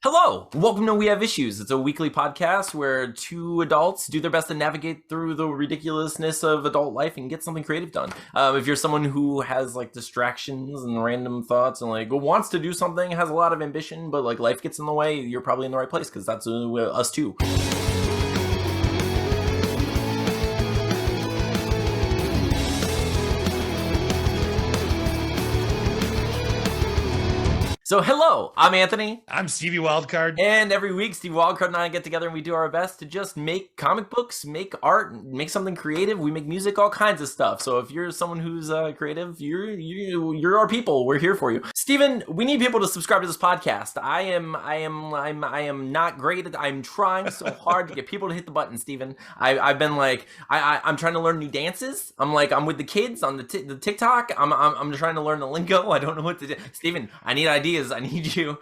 Hello, welcome to We Have Issues. It's a weekly podcast where two adults do their best to navigate through the ridiculousness of adult life and get something creative done. If you're someone who has like distractions and random thoughts and like wants to do something, has a lot of ambition, but like life gets in the way, you're probably in the right place because that's us too. So hello, I'm Anthony. I'm Stevie Wildcard. And every week, Stevie Wildcard and I get together and we do our best to just make comic books, make art, make something creative. We make music, all kinds of stuff. So if you're someone who's creative, you're our people. We're here for you. Steven, we need people to subscribe to this podcast. I am not great at. I'm trying so hard to get people to hit the button, Steven. I've been like, I'm trying to learn new dances. I'm with the kids on the TikTok. I'm trying to learn the lingo. I don't know what to do. Steven, I need ideas. I need you.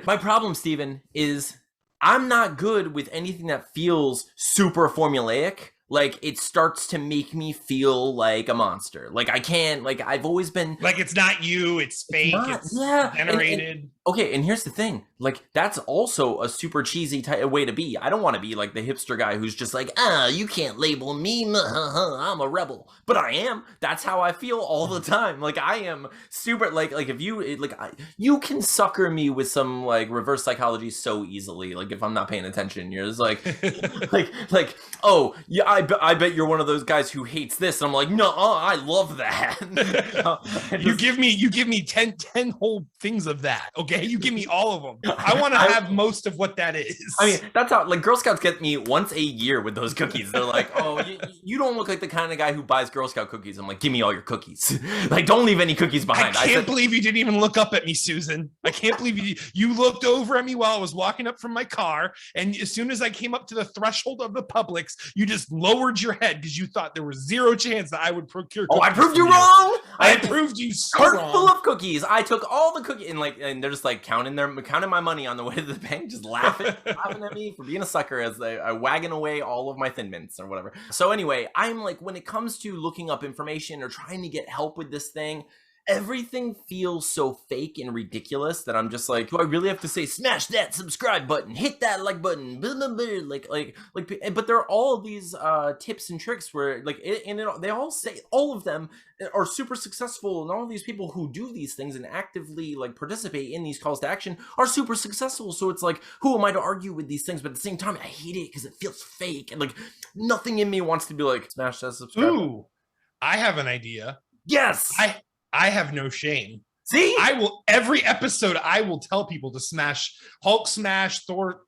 My problem, Steven, is I'm not good with anything that feels super formulaic. Like, it starts to make me feel like a monster. Like, I can't, like, I've always been... Like, it's not you, it's fake, it's generated. And here's the thing. Like, that's also a super cheesy way to be. I don't want to be, like, the hipster guy who's just like, you can't label me, I'm a rebel. But I am. That's how I feel all the time. Like, I am super, like if you, you can sucker me with some, like, reverse psychology so easily. Like, if I'm not paying attention, you're just like, oh, yeah, I bet you're one of those guys who hates this. And I'm like, no, I love that. You give me 10 whole things of that. Okay, you give me all of them. I want to have most of what that is. I mean, that's how, like, Girl Scouts get me once a year with those cookies. They're like, oh, you don't look like the kind of guy who buys Girl Scout cookies. I'm like, give me all your cookies. Like, don't leave any cookies behind. I can't believe you didn't even look up at me, Susan. I can't believe you looked over at me while I was walking up from my car, and as soon as I came up to the threshold of the Publix, you just lowered your head because you thought there was zero chance that I would procure cookies. Oh, I proved you wrong. I proved you so cart wrong. Full of cookies. I took all the cookies and they're just like counting my money on the way to the bank, just laughing at me for being a sucker as I wagging away all of my Thin Mints or whatever. So anyway, I'm like, when it comes to looking up information or trying to get help with this thing, everything feels so fake and ridiculous that I'm just like, do I really have to say smash that subscribe button, hit that like button, blah, blah, blah, like, but there are all of these tips and tricks where like, they all say, all of them are super successful, and all of these people who do these things and actively like participate in these calls to action are super successful. So it's like, who am I to argue with these things? But at the same time, I hate it because it feels fake, and like nothing in me wants to be like, smash that subscribe. Ooh, I have an idea. Yes. I have no shame. See? Every episode I will tell people to smash Hulk smash, Thor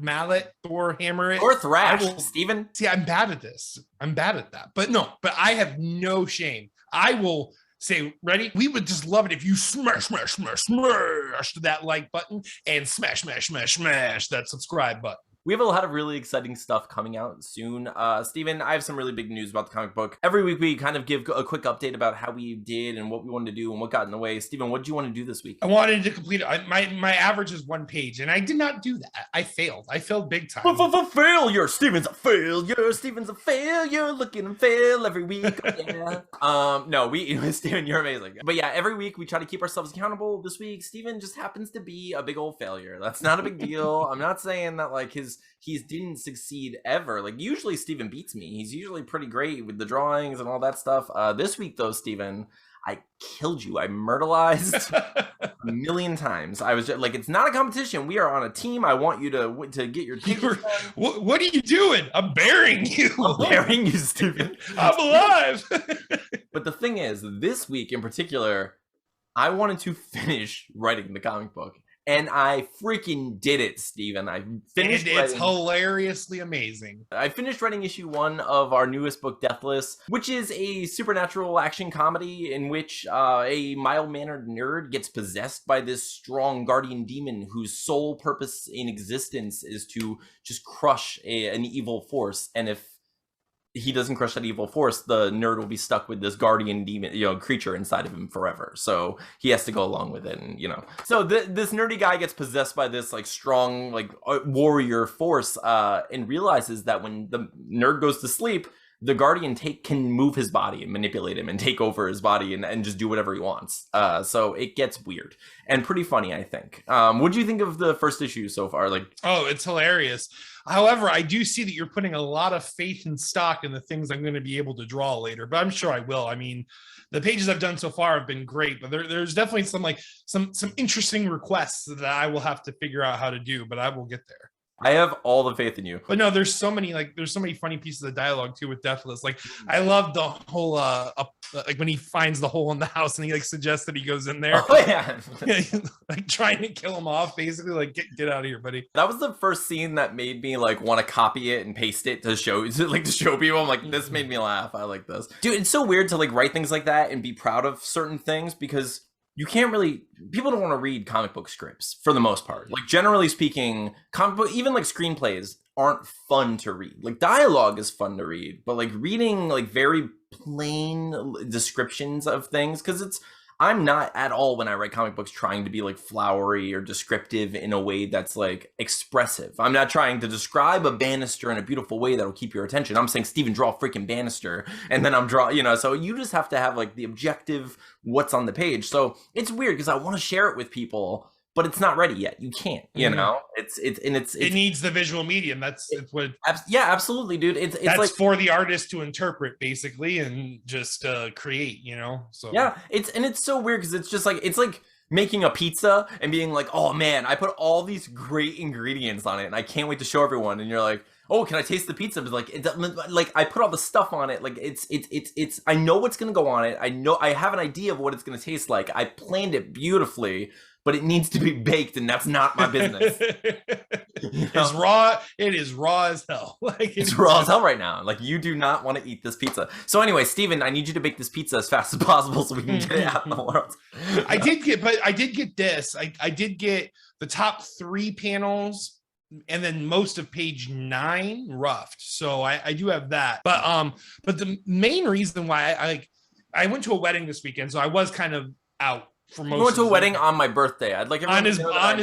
mallet, Thor hammer it. Or thrash, Steven. See, I'm bad at this. I'm bad at that. But I have no shame. I will say, ready? We would just love it if you smash that like button and smash that subscribe button. We have a lot of really exciting stuff coming out soon. Steven, I have some really big news about the comic book. Every week we kind of give a quick update about how we did and what we wanted to do and what got in the way. Steven, what did you want to do this week? I wanted to complete it. My average is 1 page, and I did not do that. I failed. I failed big time. Failure! Steven's a failure! Steven's a failure! Look at him fail every week. Yeah. No, Steven, you're amazing. But yeah, every week we try to keep ourselves accountable. This week, Steven just happens to be a big old failure. That's not a big deal. I'm not saying that like he didn't succeed ever. Like, usually Steven beats me. He's usually pretty great with the drawings and all that stuff. This week, though, Steven, I killed you. I murderized a million times. I was just like, it's not a competition. We are on a team. I want you to get your team. What are you doing? I'm burying you. I'm burying you, Steven. I'm alive. But the thing is, this week in particular, I wanted to finish writing the comic book. And I freaking did it, Steven. I finished it's hilariously amazing. I finished writing issue 1 of our newest book, Deathless, which is a supernatural action comedy in which a mild-mannered nerd gets possessed by this strong guardian demon whose sole purpose in existence is to just crush an evil force. And if he doesn't crush that evil force, the nerd will be stuck with this guardian demon, creature inside of him forever. So he has to go along with it, and So this nerdy guy gets possessed by this like strong like warrior force, and realizes that when the nerd goes to sleep, the Guardian can move his body and manipulate him and take over his body and just do whatever he wants. So it gets weird and pretty funny, I think. What do you think of the first issue so far? Like, oh, it's hilarious. However, I do see that you're putting a lot of faith and stock in the things I'm going to be able to draw later, but I'm sure I will. I mean, the pages I've done so far have been great, but there's definitely some interesting requests that I will have to figure out how to do, but I will get there. I have all the faith in you. But no, there's so many funny pieces of dialogue too with Deathless. Like, I love the whole like when he finds the hole in the house and he like suggests that he goes in there. Oh yeah. Like trying to kill him off, basically, like get out of here, buddy. That was the first scene that made me like want to copy it and paste it to show people. I'm like, this made me laugh. I like this. Dude, it's so weird to like write things like that and be proud of certain things, because people don't want to read comic book scripts for the most part. Like, generally speaking, comic book, even like screenplays aren't fun to read. Like, dialogue is fun to read, but like reading like very plain descriptions of things, because I'm not at all, when I write comic books, trying to be like flowery or descriptive in a way that's like expressive. I'm not trying to describe a banister in a beautiful way that'll keep your attention. I'm saying, Steven, draw a freaking banister, and then I'm so you just have to have like the objective what's on the page. So it's weird because I want to share it with people, but it's not ready yet. You can't, know. It needs the visual medium. It's what. Yeah, absolutely, dude. It's that's like for the artist to interpret, basically, and just create. So yeah, it's so weird because it's like making a pizza and being like, oh man, I put all these great ingredients on it and I can't wait to show everyone. And you're like, oh, can I taste the pizza? But like I put all the stuff on it. Like it's I know what's gonna go on it. I have an idea of what it's gonna taste like. I planned it beautifully, but it needs to be baked, and that's not my business. It's raw. It is raw as hell. Like, it's raw as hell right now. Like, you do not want to eat this pizza. So anyway, Steven, I need you to bake this pizza as fast as possible so we can get it out in the world. I did get this. I did get the top 3 panels and then most of page 9 roughed. So I do have that. But the main reason why I went to a wedding this weekend, so I was kind of out. We went to a wedding on my birthday. I'd like on his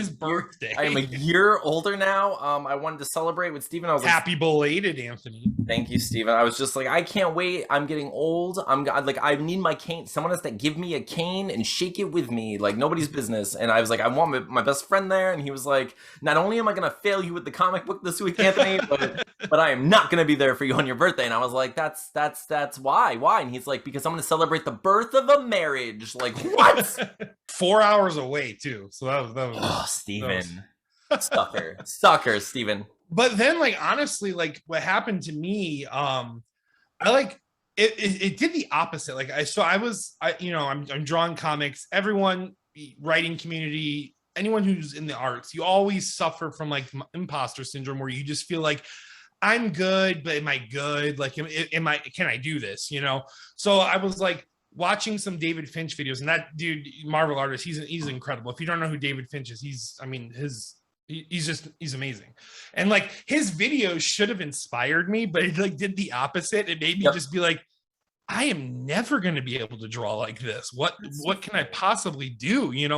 birthday. I am a year older now. I wanted to celebrate with Steven. I was happy belated, Anthony. Thank you, Steven. I was just like, I can't wait. I'm getting old. I need my cane. Someone has to give me a cane and shake it with me like nobody's business. And I was like, I want my best friend there. And he was like, not only am I gonna fail you with the comic book this week, Anthony, but I am not gonna be there for you on your birthday. And I was like, that's why. And he's like, because I'm gonna celebrate the birth of a marriage. Like, what? 4 hours away too, so that was oh, Steven. Sucker, Steven. But then, like, honestly, like what happened to me, I like it did the opposite. Like, I'm drawing comics. Everyone, writing community, anyone who's in the arts, you always suffer from like imposter syndrome, where you just feel like, I'm good, but am I good? Like, can I do this? So I was like watching some David Finch videos, and that dude, Marvel artist, he's incredible. If you don't know who David Finch is, he's amazing. And like, his videos should have inspired me, but it like did the opposite. It made me just be like, I am never going to be able to draw like this. What can I possibly do? And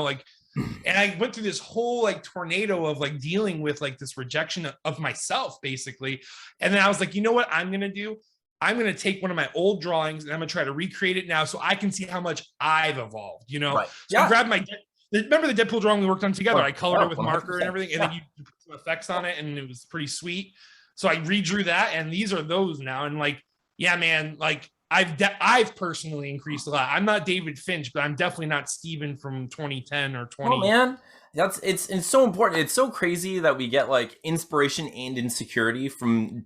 I went through this whole like tornado of like dealing with like this rejection of myself, basically. And then I was like, you know what I'm going to do? I'm going to take one of my old drawings and I'm going to try to recreate it now so I can see how much I've evolved, Right. So I grabbed remember the Deadpool drawing we worked on together? I colored it with marker and everything, and then you put some effects on it, and it was pretty sweet. So I redrew that, and these are those now. And like, yeah, man, like I've personally increased a lot. I'm not David Finch, but I'm definitely not Steven from 2010 or 20. Oh man, it's so important. It's so crazy that we get like inspiration and insecurity from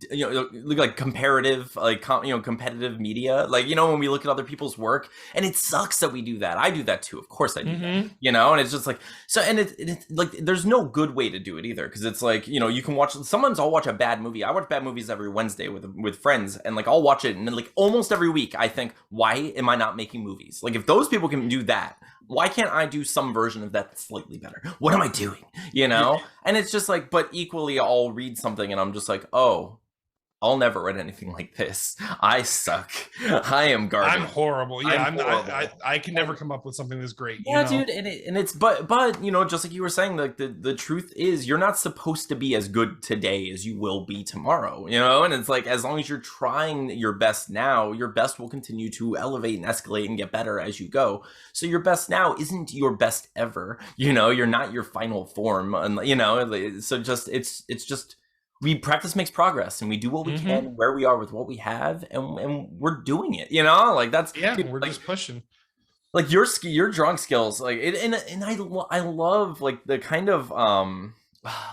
like comparative competitive media. Like, when we look at other people's work, and it sucks that we do that. I do that too. Of course I do that. And it's just like, so, and it's like there's no good way to do it either, because it's like, you can watch. Sometimes I'll watch a bad movie. I watch bad movies every Wednesday with friends, and like I'll watch it, and then like almost every week I think, why am I not making movies? Like, if those people can do that, why can't I do some version of that slightly better? What am I doing? And it's just like, but equally I'll read something and I'm just like, oh, I'll never write anything like this. I suck. I am garbage. I'm horrible. Yeah, I'm horrible. I can never come up with something that's great. Yeah, you know? dude, and it's but you know, just like you were saying, like the truth is you're not supposed to be as good today as you will be tomorrow, you know? And it's like as long as you're trying your best now, your best will continue to elevate and escalate and get better as you go. So your best now isn't your best ever, you know, you're not your final form, and you know, so just it's just we practice makes progress, and we do what we can where we are with what we have, and we're doing it, you know, like that's dude, we're like, just pushing. Like your drawing skills, like it, and I love like the kind of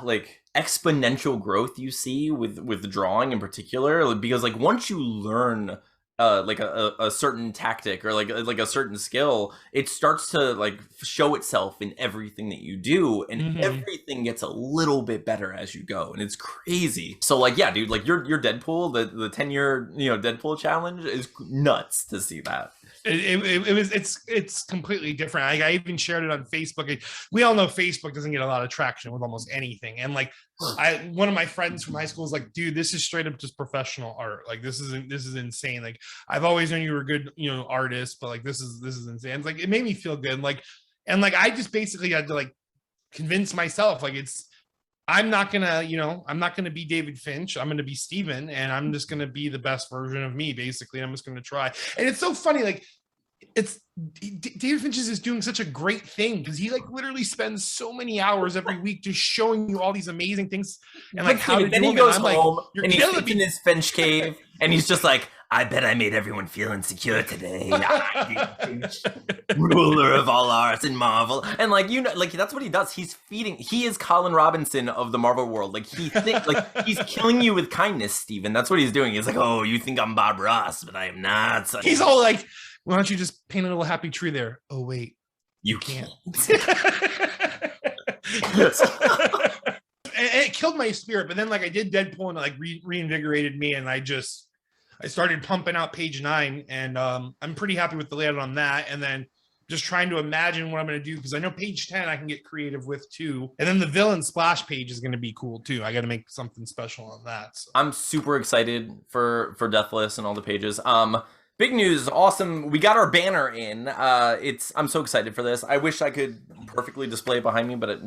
like exponential growth you see with drawing in particular, because like once you learn like a certain tactic or like a certain skill, it starts to like show itself in everything that you do, and everything gets a little bit better as you go, and it's crazy. So like, yeah, dude, like your Deadpool, the 10-year, you know, Deadpool challenge is nuts to see that. It's completely different. I even shared it on Facebook. We all know Facebook doesn't get a lot of traction with almost anything. And like one of my friends from high school is like, dude, this is straight up just professional art. Like this is insane. Like I've always known you were a good, you know, artist, but like this is insane. It's like it made me feel good. Like, and like I just basically had to like convince myself like I'm not gonna be David Finch. I'm gonna be Steven, and I'm just gonna be the best version of me, basically. I'm just gonna try. And it's so funny, like David Finch is doing such a great thing because he like literally spends so many hours every week just showing you all these amazing things and like how to do them. Then he goes home like, and he's in his Finch cave, and he's just like, I bet I made everyone feel insecure today. Ruler of all arts in Marvel. And like, you know, like that's what he does. He is Colin Robinson of the Marvel world. Like he's killing you with kindness, Steven. That's what he's doing. He's like, oh, you think I'm Bob Ross, but I am not. So he's all like, why don't you just paint a little happy tree there? Oh wait, you can't. It killed my spirit, but then like I did Deadpool and it like reinvigorated me, and I started pumping out page 9, and I'm pretty happy with the layout on that. And then just trying to imagine what I'm going to do, because I know page 10 I can get creative with too. And then the villain splash page is going to be cool too. I got to make something special on that. So. I'm super excited for Deathless and all the pages. Big news, awesome. We got our banner in. I'm so excited for this. I wish I could perfectly display it behind me, but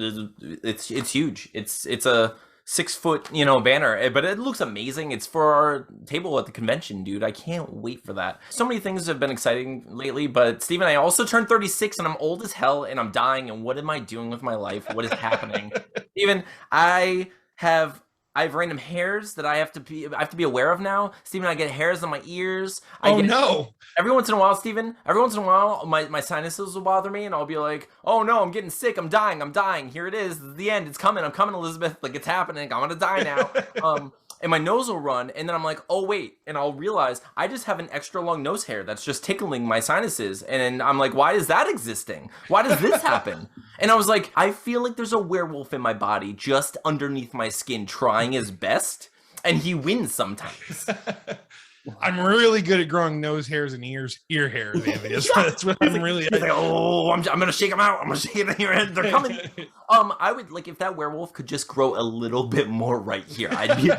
it's huge. It's a 6-foot, you know, banner, but it looks amazing. It's for our table at the convention, dude. I can't wait for that. So many things have been exciting lately, but Steven, I also turned 36 and I'm old as hell and I'm dying. And what am I doing with my life? What is happening? Steven, I have random hairs that I have to be aware of now. Steven, I get hairs on my ears. No. Every once in a while, Steven, my sinuses will bother me and I'll be like, oh no, I'm getting sick. I'm dying. Here it is. This is the end. It's coming. I'm coming, Elizabeth. Like it's happening. I'm going to die now. And my nose will run, and then I'm like, oh wait, and I'll realize I just have an extra long nose hair that's just tickling my sinuses, and I'm like, why is that existing? Why does this happen? And I was like, I feel like there's a werewolf in my body just underneath my skin trying his best, and he wins sometimes. I'm really good at growing nose hairs and ear hairs, Anthony. That's what I'm really. He's like, oh, I'm gonna shake them out. I'm gonna shake it in your head. They're coming. I would like if that werewolf could just grow a little bit more right here. I'd be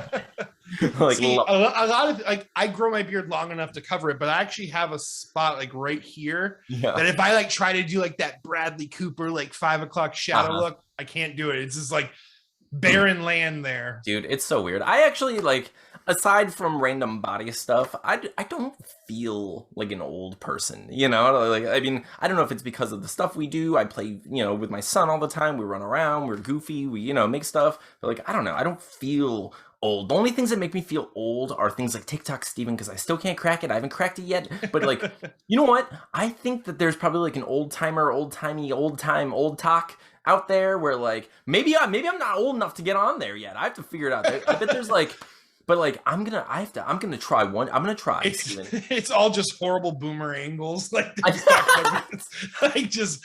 like, see, a lot of like I grow my beard long enough to cover it, but I actually have a spot like right here that if I like try to do like that Bradley Cooper like 5 o'clock shadow look, I can't do it. It's just like barren land there, dude. It's so weird. I actually like. Aside from random body stuff, I don't feel like an old person, you know? Like, I mean, I don't know if it's because of the stuff we do. I play, you know, with my son all the time. We run around, we're goofy, we, you know, make stuff. But like, I don't know. I don't feel old. The only things that make me feel old are things like TikTok, Steven, because I still can't crack it. I haven't cracked it yet. But like, you know what? I think that there's probably like an old talk out there where like, maybe I'm not old enough to get on there yet. I have to figure it out. I bet there's like, but like I'm gonna try one. I'm gonna try. It's all just horrible boomer angles, like just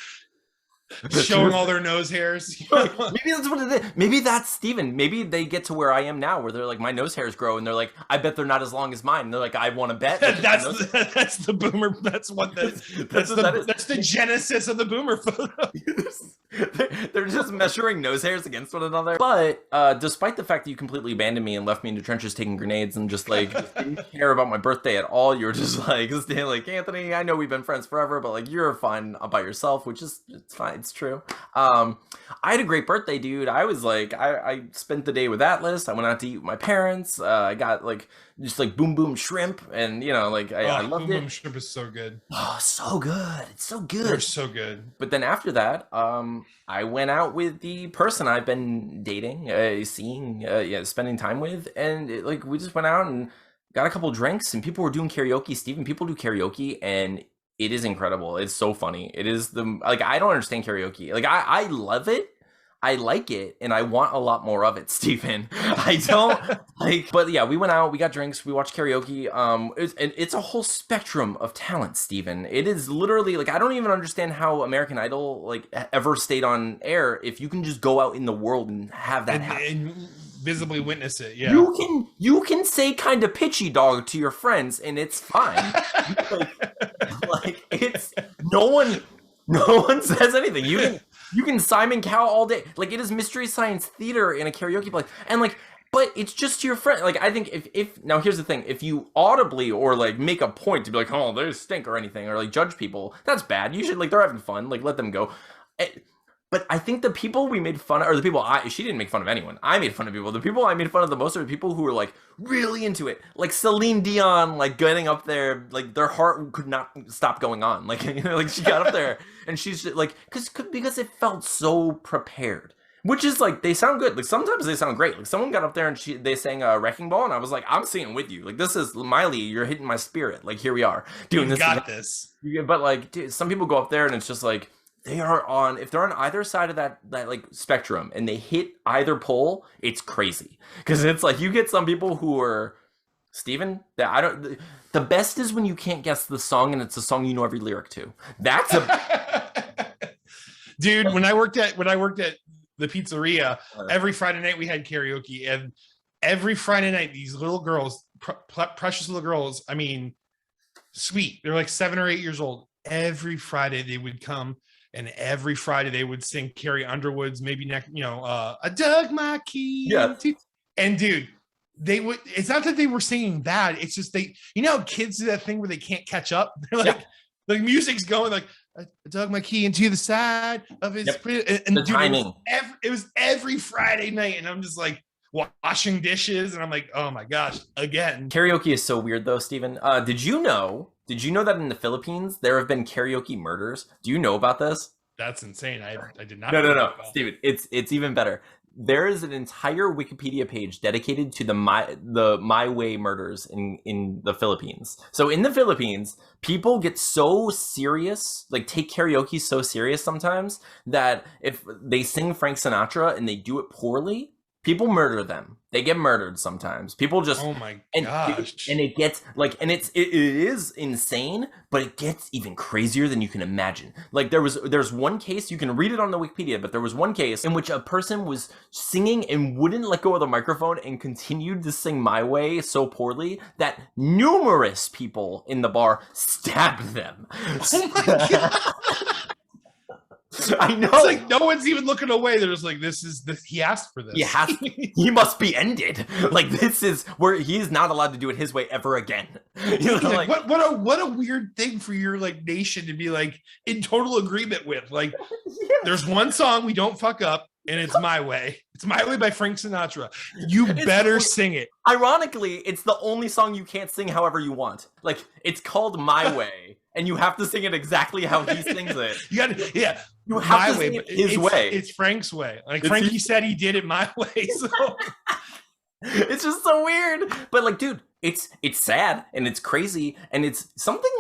showing all their nose hairs. Maybe that's what it is. Maybe that's Steven. Maybe they get to where I am now, where they're like my nose hairs grow, and they're like, I bet they're not as long as mine. And they're like, I want to bet. That's the boomer. That's the genesis of the boomer photo. They're just measuring nose hairs against one another. But despite the fact that you completely abandoned me and left me in the trenches taking grenades and just didn't care about my birthday at all, you were just staying Anthony, I know we've been friends forever, but you're fine by yourself, which is, it's fine, it's true. I had a great birthday, dude. I was I spent the day with Deathless. I went out to eat with my parents. I got just boom boom shrimp, and I loved boom, it. Boom shrimp is so good. Oh, so good. It's so good. They're so good. But then after that, I went out with the person I've been dating, spending time with, and we just went out and got a couple drinks, and people were doing karaoke. Steven, people do karaoke, and it is incredible. It's so funny. It is I don't understand karaoke. I love it. I like it, and I want a lot more of it, Stephen. I don't but yeah, we went out, we got drinks, we watched karaoke. It's a whole spectrum of talent, Stephen. It is literally I don't even understand how American Idol ever stayed on air if you can just go out in the world and have that happen. And visibly witness it. Yeah, you can say kind of pitchy dog to your friends, and it's fine. It's no one says anything. You can Simon Cowell all day. It is Mystery Science Theater in a karaoke place. And but it's just your friend. I think if now here's the thing, if you audibly or make a point to be oh, they stink or anything, or judge people, that's bad. You should they're having fun. Let them go. But I think the people we made fun of, or the people she didn't make fun of anyone. I made fun of people. The people I made fun of the most are the people who were really into it. Celine Dion, getting up there, their heart could not stop going on. She got up there and she's just, because it felt so prepared. Which is they sound good. Sometimes they sound great. Someone got up there and they sang Wrecking Ball, and I was I'm singing with you. This is Miley, you're hitting my spirit. Here we are doing this. Got this. But dude, some people go up there and it's just they are on, if they're on either side of that spectrum and they hit either pole, it's crazy. Because it's you get some people who are, Steven, the best is when you can't guess the song and it's a song you know every lyric to. That's a dude. When I worked at the pizzeria, every Friday night we had karaoke, and every Friday night these little girls, precious little girls, I mean, sweet, they're 7 or 8 years old. Every Friday they would come. And every Friday they would sing Carrie Underwood's maybe next, I dug my key. Yeah. And dude, they would, it's not that they were singing bad. It's just kids do that thing where they can't catch up. They're the music's going I dug my key into the side of his, and the dude, timing. It was every Friday night. And I'm just washing dishes. And I'm oh my gosh, again. Karaoke is so weird though, Steven. Did you know that in the Philippines there have been karaoke murders? Do you know about this? That's insane. I did not. No, Steven. It's even better. There is an entire Wikipedia page dedicated to the My Way murders in the Philippines. So in the Philippines, people get so serious, take karaoke so serious sometimes that if they sing Frank Sinatra and they do it poorly, people murder them. They get murdered sometimes. People just, oh my gosh. And it gets and it is insane, but it gets even crazier than you can imagine. There's one case, you can read it on the Wikipedia, but there was one case in which a person was singing and wouldn't let go of the microphone and continued to sing My Way so poorly that numerous people in the bar stabbed them. Oh my God. I know. It's no one's even looking away. They're just this. He asked for this. He must be ended. This is where he's not allowed to do it his way ever again. What a weird thing for your nation to be in total agreement with. There's one song we don't fuck up, and it's My Way. It's My Way by Frank Sinatra. You better sing it. Ironically, it's the only song you can't sing however you want. It's called My Way, and you have to sing it exactly how he sings it. You have my to way, sing it his way. It's Frank's way. Frankie said he did it my way. So it's just so weird. But dude, it's sad and it's crazy and it's something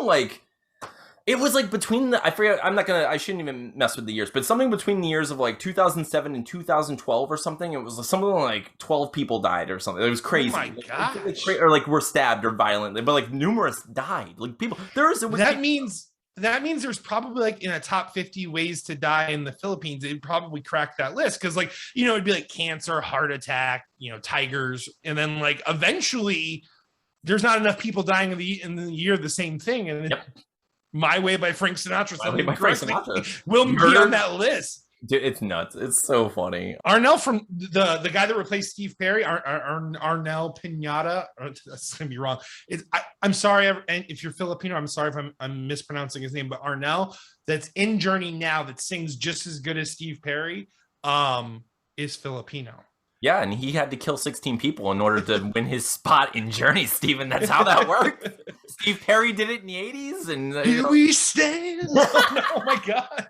it was between I forget, I shouldn't even mess with the years, but something between the years of 2007 and 2012 or something. It was something 12 people died or something. It was crazy. Oh my gosh. Or were stabbed or violently, but numerous died. People, that means there's probably in a top 50 ways to die in the Philippines. It'd probably crack that list. Cause it'd be cancer, heart attack, tigers. And then eventually there's not enough people dying in the year of the same thing. And My Way by Frank Sinatra. My Way by Frank Sinatra will be on that list. Dude, it's nuts. It's so funny. Arnell from the guy that replaced Steve Perry, Arnell Pinata. That's gonna be wrong. I'm sorry, and if you're Filipino, I'm sorry if I'm mispronouncing his name, but Arnell, that's in Journey now, that sings just as good as Steve Perry, is Filipino. Yeah, and he had to kill 16 people in order to win his spot in Journey, Steven. That's how that worked. Steve Perry did it in the 80s. And Here we stand. Oh my God.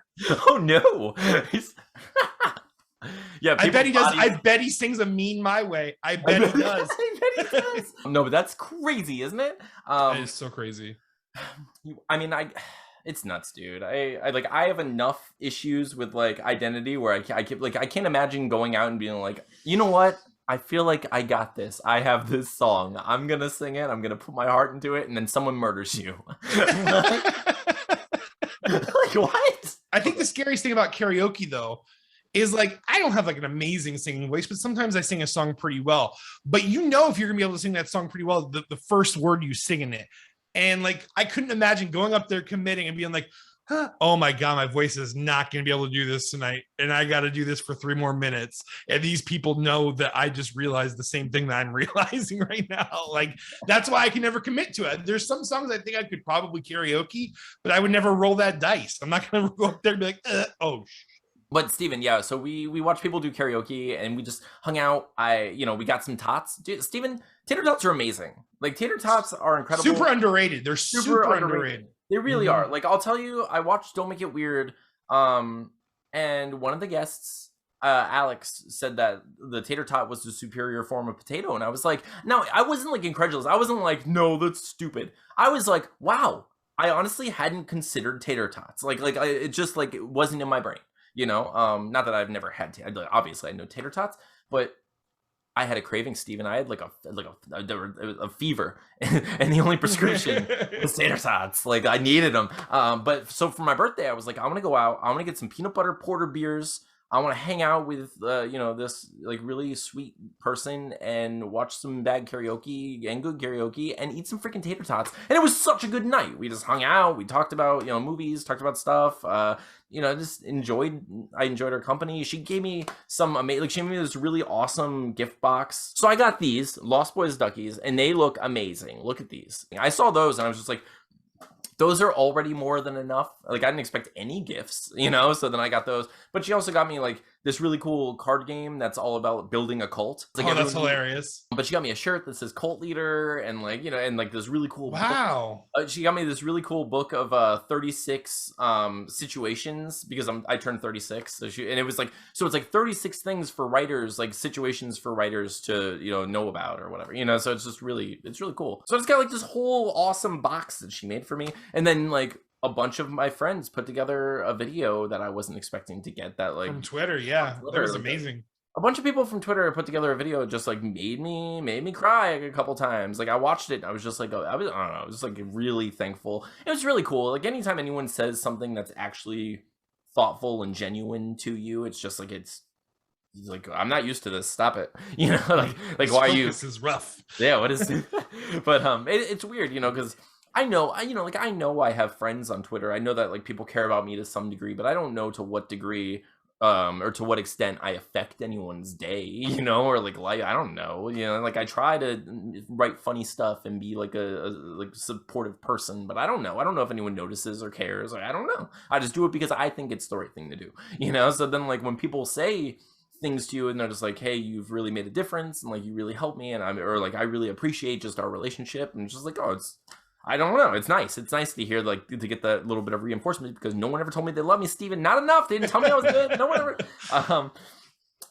Oh no. Yeah, I bet he does. I bet he sings a Mean My Way. I bet he does. I bet he does. No, but that's crazy, isn't it? It is so crazy. I mean, it's nuts, dude. I have enough issues with like identity where I can't imagine going out and being like, you know what? I feel like I got this. I have this song. I'm gonna sing it. I'm gonna put my heart into it, and then someone murders you. Like what? I think the scariest thing about karaoke though is like I don't have like an amazing singing voice, but sometimes I sing a song pretty well. But you know if you're gonna be able to sing that song pretty well, the first word you sing in it. And like, I couldn't imagine going up there committing and being like, oh my God, my voice is not going to be able to do this tonight. And I got to do this for 3 more minutes. And these people know that I just realized the same thing that I'm realizing right now. Like, that's why I can never commit to it. There's some songs I think I could probably karaoke, but I would never roll that dice. I'm not going to go up there and be like, But Steven, yeah, so we watched people do karaoke and we just hung out. We got some tots. Dude, Steven, tater tots are amazing. Like tater tots are incredible. Super underrated. They're super underrated. They really are. Like I'll tell you, I watched Don't Make It Weird, and one of the guests, Alex, said that the tater tot was the superior form of potato, and I was like, no, I wasn't like incredulous. I wasn't like, no, that's stupid. I was like, wow, I honestly hadn't considered tater tots. It just like it wasn't in my brain. Not that I've never had, obviously I know tater tots, but I had a craving, Steven. I had like a fever, and the only prescription was tater tots. Like I needed them. But so for my birthday, I was like, I want to go out. I want to get some peanut butter porter beers. I want to hang out with, this like really sweet person and watch some bad karaoke and good karaoke and eat some freaking tater tots. And it was such a good night. We just hung out. We talked about, movies, talked about stuff. Just I enjoyed her company. She gave me some amazing, she gave me this really awesome gift box. So I got these Lost Boys Duckies and they look amazing. Look at these. I saw those and I was just like, those are already more than enough. Like I didn't expect any gifts, so then I got those. But she also got me like this really cool card game that's all about building a cult. Like, that's hilarious. But she got me a shirt that says cult leader and like, and like this really cool wow. She got me this really cool book of 36 situations because I turned 36. So it was like, so it's like 36 things for writers, like situations for writers to, know about or whatever, so it's really cool. So it's got like this whole awesome box that she made for me. And then like a bunch of my friends put together a video that I wasn't expecting to get that like from Twitter. Yeah, that was amazing. A bunch of people from Twitter put together a video just like made me cry a couple times. Like I watched it and I was just like, I was just like really thankful. It was really cool. Like anytime anyone says something that's actually thoughtful and genuine to you, it's just like it's like, I'm not used to this. Stop it. Like why are you? This is rough. Yeah, what is? But it's weird, because I know I have friends on Twitter. I know that like people care about me to some degree, but I don't know to what degree or to what extent I affect anyone's day, or like life. I don't know, like I try to write funny stuff and be like a supportive person, but I don't know if anyone notices or cares. Like, I don't know. I just do it because I think it's the right thing to do, So then like when people say things to you and they're just like, hey, you've really made a difference and like you really helped me and I really appreciate just our relationship, and it's just like, I don't know. It's nice. It's nice to hear, like, to get that little bit of reinforcement because no one ever told me they love me, Steven. Not enough. They didn't tell me I was good. No one ever.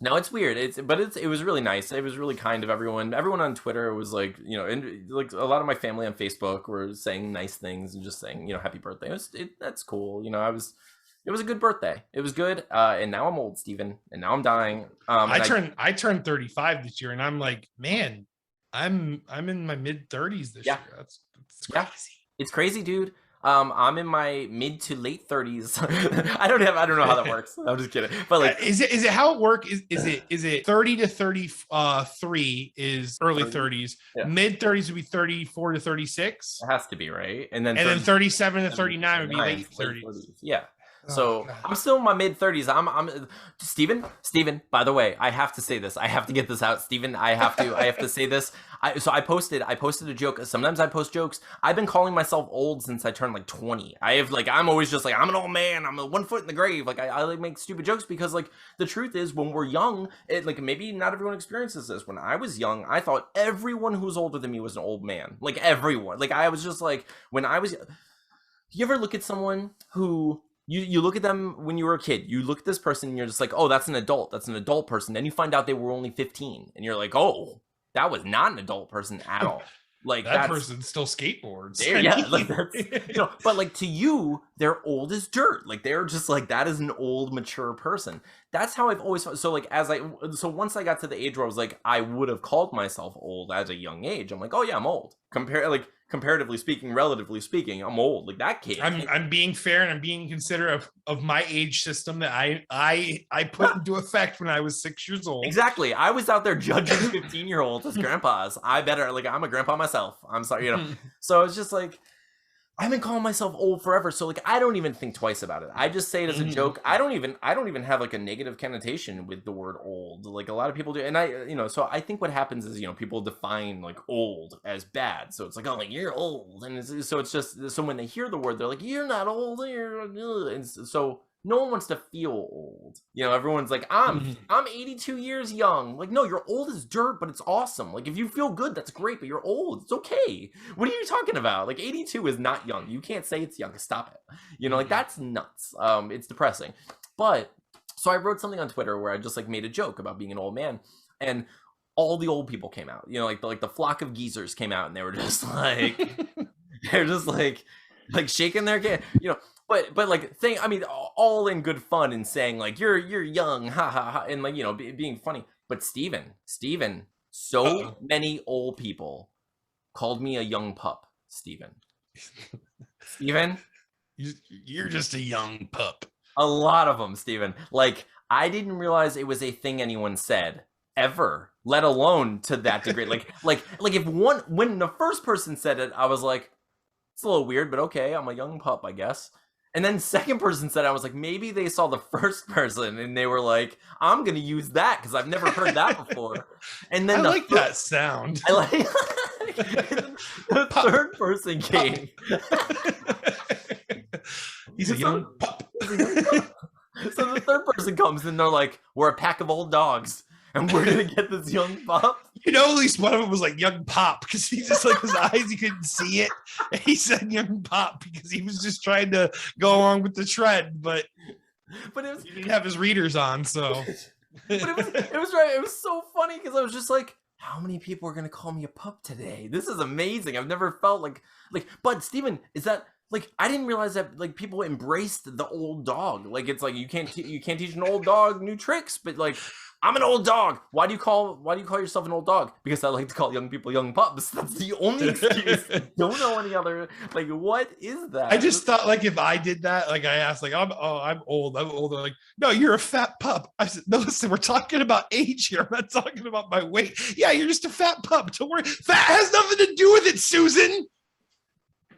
No, it's weird. It was really nice. It was really kind of everyone. Everyone on Twitter was like, and like a lot of my family on Facebook were saying nice things and just saying, happy birthday. That's cool. It was a good birthday. It was good. And now I'm old, Steven. And now I'm dying. I turned 35 this year, and I'm like, man, I'm in my mid 30s this year. That's crazy. It's crazy, dude. I'm in my mid to late 30s. I don't know how that works. I'm just kidding. But like, is it how it works? Is it 30 to 33 is early 30s? Yeah. Mid 30s would be 34 to 36. It has to be, right? And then 37 to 39 would be late 30s. Yeah. So God. I'm still in my mid 30s. I'm Steven, by the way, I have to say this. I have to get this out. Steven, I have to say this. I posted a joke. Sometimes I post jokes. I've been calling myself old since I turned like 20. I'm always just like, I'm an old man. I'm 1 foot in the grave. Like I like make stupid jokes because like the truth is when we're young, like maybe not everyone experiences this. When I was young, I thought everyone who's older than me was an old man. Like everyone. Like I was just like, when I was, you ever look at someone who you look at them when you were a kid, you look at this person and you're just like, oh, that's an adult person. Then you find out they were only 15 and you're like, oh, that was not an adult person at all. Like that person still skateboards. Yeah, like that's, but like to you, they're old as dirt. Like they're just like, that is an old, mature person. That's how I've always felt. So like so once I got to the age where I was like, I would have called myself old at a young age. I'm like, oh yeah, I'm old. Comparatively speaking, relatively speaking, I'm old. Like that kid. I'm being fair and I'm being considerate of my age system that I put into effect when I was 6 years old. Exactly. I was out there judging 15-year-olds as grandpas. I'm a grandpa myself. I'm sorry, So it's just like, I've been calling myself old forever. So like, I don't even think twice about it. I just say it as a joke. I don't even have like a negative connotation with the word old. Like a lot of people do. And so I think what happens is, people define like old as bad. So it's like, oh, like you're old. And so it's just, so when they hear the word, they're like, you're not old. And so no one wants to feel old. Everyone's like, I'm 82 years young. Like, no, you're old as dirt, but it's awesome. Like, if you feel good, that's great, but you're old. It's okay. What are you talking about? Like, 82 is not young. You can't say it's young. Stop it. Like, that's nuts. It's depressing. But, so I wrote something on Twitter where I just, like, made a joke about being an old man. And all the old people came out. Like the flock of geezers came out, and they were just like, they're just like shaking their head, But like all in good fun and saying like you're young, ha ha ha, and like being funny. But Steven, so many old people called me a young pup. Steven, you're just a young pup. A lot of them, Steven. Like I didn't realize it was a thing anyone said ever, let alone to that degree. like if when the first person said it, I was like, it's a little weird, but okay, I'm a young pup, I guess. And then second person said, I was like, maybe they saw the first person and they were like, I'm going to use that because I've never heard that before. And then that sound. I like the third person came. He's a young pup. So the third person comes and they're like, we're a pack of old dogs and we're going to get this young pup. At least one of them was like young pop because he just like his eyes, he couldn't see it. And he said young pop because he was just trying to go along with the trend, but he didn't have his readers on. So, but it was right. It was so funny because I was just like, how many people are going to call me a pup today? This is amazing. I've never felt like, but Steven, is that, like, I didn't realize that like people embraced the old dog. Like it's like you can't teach an old dog new tricks, but like I'm an old dog. Why do you call yourself an old dog? Because I like to call young people young pups. That's the only excuse. I don't know any other. Like, what is that? I just thought like if I did that, like I asked, like I'm old. They're like, no, you're a fat pup. I said, no, listen, we're talking about age here. I'm not talking about my weight. Yeah, you're just a fat pup. Don't worry. Fat has nothing to do with it, Susan.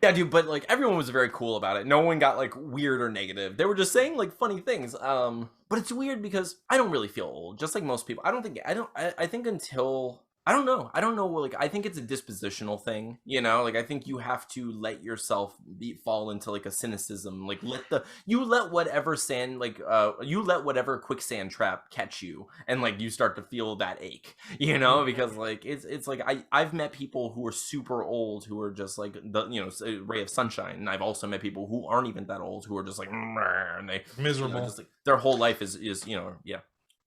Yeah, dude, but like everyone was very cool about it. No one got like weird or negative. They were just saying like funny things. But it's weird because I don't really feel old, just like most people. I think until I don't know. Like, I think it's a dispositional thing, like, I think you have to let yourself fall into like a cynicism, like you let whatever quicksand trap catch you. And like, you start to feel that ache, because like, it's like, I've met people who are super old, who are just like a ray of sunshine. And I've also met people who aren't even that old, who are just like, and they miserable, just like their whole life is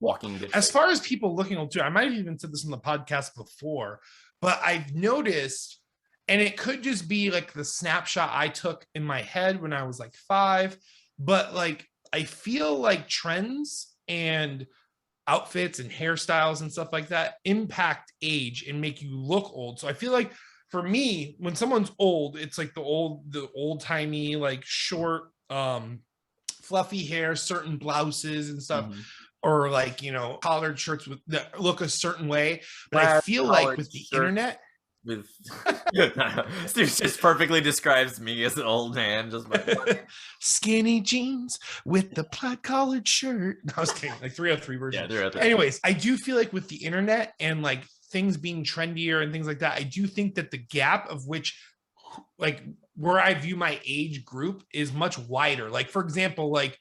walking good. As far as people looking old too, I might have even said this on the podcast before, but I've noticed, and it could just be like the snapshot I took in my head when I was like 5, but like I feel like trends and outfits and hairstyles and stuff like that impact age and make you look old. So I feel like for me, when someone's old, it's like the old timey, like short, fluffy hair, certain blouses and stuff. Mm-hmm. Or like, collared shirts that look a certain way. But I feel like with the internet, with Steve just perfectly describes me as an old man. Just skinny jeans with the plaid collared shirt. No, I was kidding. Like 303 version. Yeah, 303. Anyways, I do feel like with the internet and like things being trendier and things like that, I do think that the gap of which, like, where I view my age group is much wider. Like, for example, like,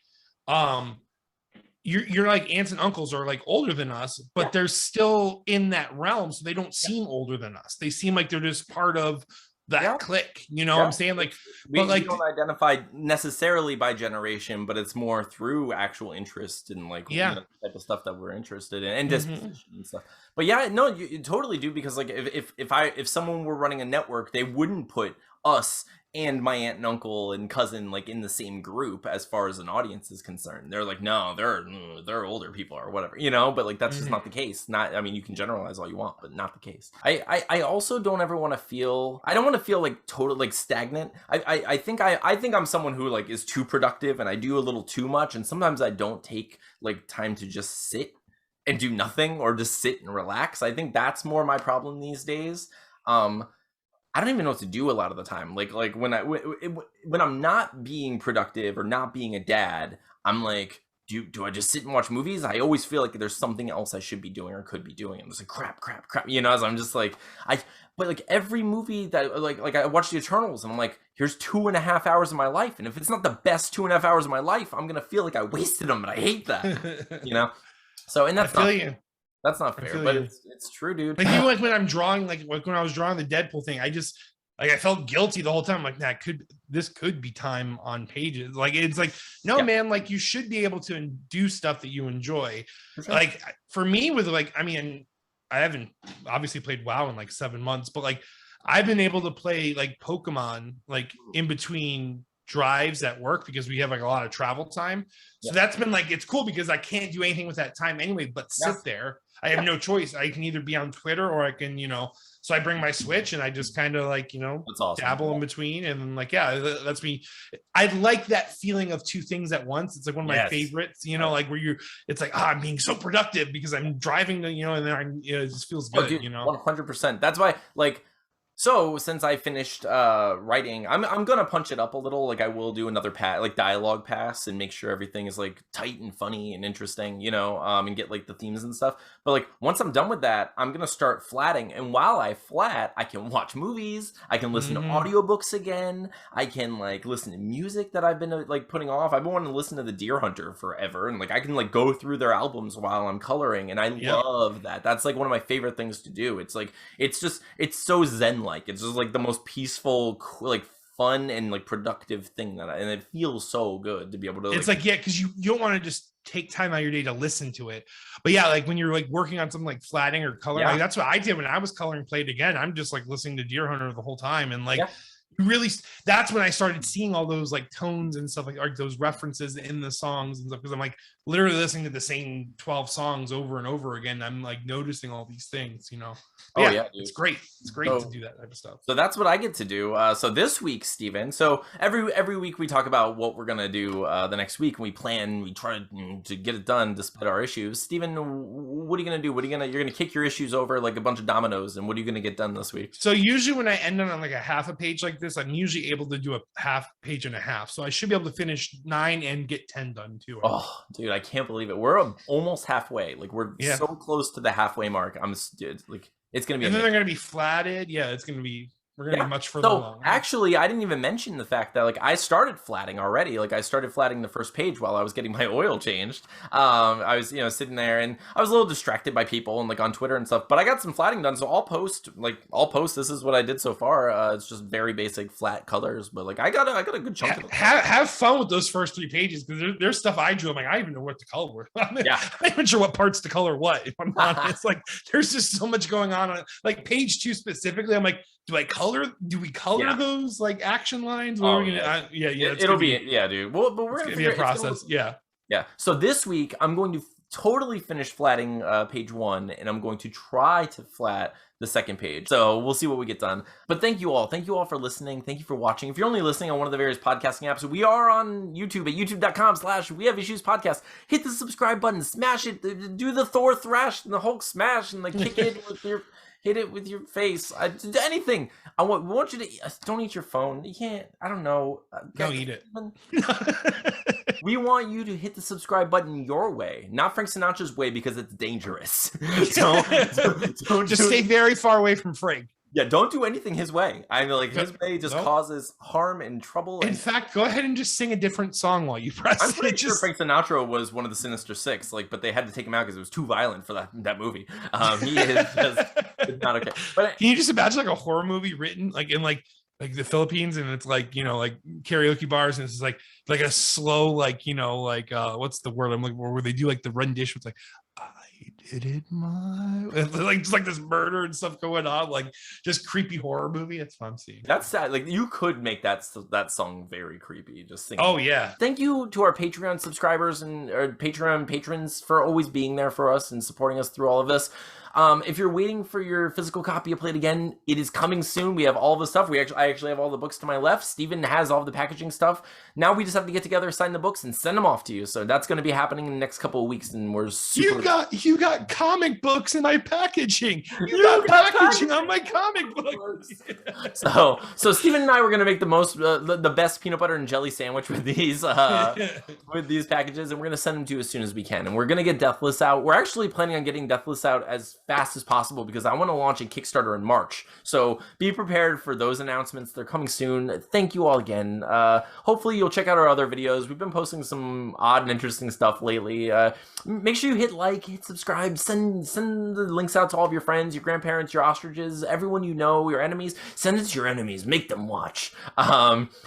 you're like aunts and uncles are like older than us, but they're still in that realm, so they don't seem older than us. They seem like they're just part of that clique. You know what I'm saying? Like, we don't identify necessarily by generation, but it's more through actual interest and like you know, the type of stuff that we're interested in and disposition and stuff. But yeah, no, you totally do, because like if someone were running a network, they wouldn't put us and my aunt and uncle and cousin like in the same group as far as an audience is concerned. They're like, no, they're older people or whatever, you know, but like that's just not the case. I mean, you can generalize all you want, but not the case. I also don't ever want to feel, I don't want to feel like totally like stagnant. I think I'm someone who like is too productive and I do a little too much, and sometimes I don't take like time to just sit and do nothing or just sit and relax. I think that's more my problem these days. I don't even know what to do a lot of the time. Like when I'm not being productive or not being a dad, I'm like, do I just sit and watch movies? I always feel like there's something else I should be doing or could be doing. I'm just like crap, you know. So I'm just like but like every movie that like I watch The Eternals and I'm like, here's 2.5 hours of my life, and if it's not the best 2.5 hours of my life, I'm gonna feel like I wasted them, and I hate that, you know. So and that's That's not fair, but it's true, dude. Like even like when I'm drawing, like when I was drawing the Deadpool thing, I just like I felt guilty the whole time. Like, this could be time on pages. Like it's like, no, man, like you should be able to do stuff that you enjoy. Sure. Like for me, with like, I mean, I haven't obviously played WoW in like 7 months, but like I've been able to play like Pokemon like in between drives at work because we have like a lot of travel time. So that's been like, it's cool because I can't do anything with that time anyway, but sit there. I have no choice. I can either be on Twitter or I can, you know, so I bring my Switch and I just kind of like, you know, dabble in between. And like, that's me. I like that feeling of two things at once. It's like one of my favorites, you know, like where it's like, I'm being so productive because I'm driving, you know, and then it just feels good, dude, you know. 100%. That's why, like, so since I finished writing, I'm gonna punch it up a little. Like I will do another dialogue pass and make sure everything is like tight and funny and interesting, you know, and get like the themes and stuff. But like once I'm done with that, I'm gonna start flatting. And while I flat, I can watch movies. I can listen to audiobooks again. I can like listen to music that I've been like putting off. I've been wanting to listen to the Deer Hunter forever, and like I can like go through their albums while I'm coloring, and I love that. That's like one of my favorite things to do. It's like it's so zen. Like it's just like the most peaceful, like fun and like productive thing and it feels so good to be able to. It's like because you don't want to just take time out of your day to listen to it, but like when you're like working on something like flatting or coloring, like that's what I did when I was coloring Played Again. I'm just like listening to Deer Hunter the whole time, and like really that's when I started seeing all those like tones and stuff like those references in the songs and stuff, because I'm like literally listening to the same 12 songs over and over again. I'm like noticing all these things, you know. Dude. It's great to do that type of stuff. So that's what I get to do. So this week, Steven, so every week we talk about what we're gonna do the next week, and we try to get it done despite our issues. Steven, what are you gonna do? You're gonna kick your issues over like a bunch of dominoes, and what are you gonna get done this week? So usually when I end on like a half a page like this, I'm usually able to do a half page and a half. So I should be able to finish 9 and get 10 done too. Oh, dude, I can't believe it. We're almost halfway. Like we're so close to the halfway mark. Like it's gonna be. And then they're gonna be flatted. Yeah, it's gonna be. We're gonna be much further along. Actually, I didn't even mention the fact that like I started flatting already. Like I started flatting the first page while I was getting my oil changed. I was sitting there and I was a little distracted by people and like on Twitter and stuff. But I got some flatting done, so I'll post. This is what I did so far. It's just very basic flat colors, but like I got a good chunk of it. Have fun with those first 3 pages, because there's stuff I drew. I'm like, I don't even know what to color. I'm not even sure what parts to color what. If I'm honest, like there's just so much going on. Like page 2 specifically, I'm like, do we color those like action lines? It'll be dude. Well, but we're gonna be a process. So this week I'm going to totally finish flatting page 1, and I'm going to try to flat the second page. So we'll see what we get done. But thank you all for listening. Thank you for watching. If you're only listening on one of the various podcasting apps, we are on YouTube at youtube.com/wehaveissuespodcast. Hit the subscribe button, smash it, do the Thor thrash and the Hulk smash, and like kick it with your Hit it with your face. Anything. We want you to don't eat your phone. You can't. I don't know. Don't eat it. We want you to hit the subscribe button your way, not Frank Sinatra's way, because it's dangerous. Don't just stay very far away from Frank. Yeah, don't do anything his way. I mean, like, his way just causes harm and trouble. In fact, go ahead and just sing a different song while you press I'm pretty it. sure Frank Sinatra was one of the Sinister Six, like, but they had to take him out because it was too violent for that movie. He is just not okay. But can you just imagine like a horror movie written like in like the Philippines, and it's like, you know, like karaoke bars, and it's like a slow, like, you know, like what's the word I'm looking for, where they do like the rendition. It's like, I did it my way. Like, just like this murder and stuff going on, like just creepy horror movie. It's fun seeing. That's sad. Like, you could make that song very creepy. Just sing. Oh yeah. Thank you to our Patreon subscribers and our Patreon patrons for always being there for us and supporting us through all of this. If you're waiting for your physical copy of Play It Again, it is coming soon. We have all the stuff. I actually have all the books to my left. Steven has all the packaging stuff. Now we just have to get together, sign the books, and send them off to you. So that's going to be happening in the next couple of weeks, and we're super... You got comic books in my packaging. You got packaging on my comic books. So Steven and I were going to make the best peanut butter and jelly sandwich with these packages, and we're going to send them to you as soon as we can. And we're going to get Deathless out. We're actually planning on getting Deathless out as fast as possible because I want to launch a Kickstarter in March. So be prepared for those announcements. They're coming soon. Thank you all again. Hopefully you'll check out our other videos. We've been posting some odd and interesting stuff lately. Make sure you hit like, hit subscribe, send the links out to all of your friends, your grandparents, your ostriches, everyone you know, your enemies. Send it to your enemies. Make them watch.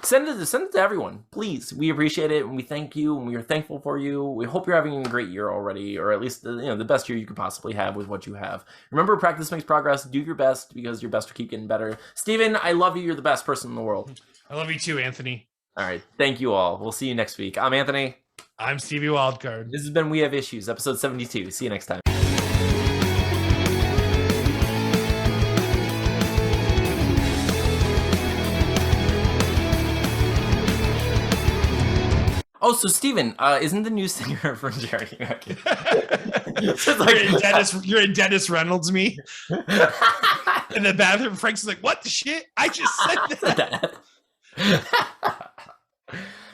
Send it to everyone, please. We appreciate it, and we thank you, and we are thankful for you. We hope you're having a great year already, or at least the best year you could possibly have with what you have. Remember, practice makes progress. Do your best, because your best will keep getting better. Steven, I love you. You're the best person in the world. I love you too, Anthony. All right. Thank you all. We'll see you next week. I'm Anthony. I'm Stevie Wildcard. This has been We Have Issues, episode 72. See you next time. Oh, so Steven, isn't the new singer from Jerry? Like, you're in Dennis Reynolds me. In the bathroom, Frank's like, what the shit? I just said that.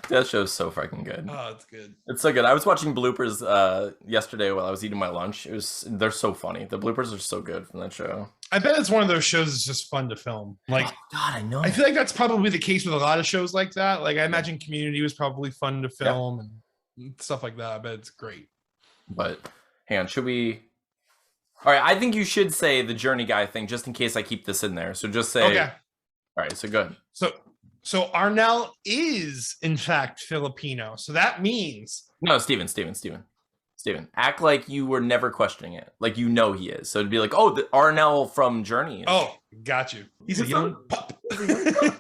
That show's so fucking good. Oh, it's good. It's so good. I was watching bloopers yesterday while I was eating my lunch. They're so funny. The bloopers are so good from that show. I bet it's one of those shows that's just fun to film. Like, oh, God, I know. I feel like that's probably the case with a lot of shows like that. Like, I imagine Community was probably fun to film and stuff like that. I bet it's great. But hang on, should we? All right, I think you should say the Journey guy thing just in case I keep this in there. So just say. Okay. All right, so good. So Arnell is in fact Filipino. So that means Steven. Act like you were never questioning it. Like you know he is. So it'd be like, oh, the Arnell from Journey. Oh, got you. He's a young pup.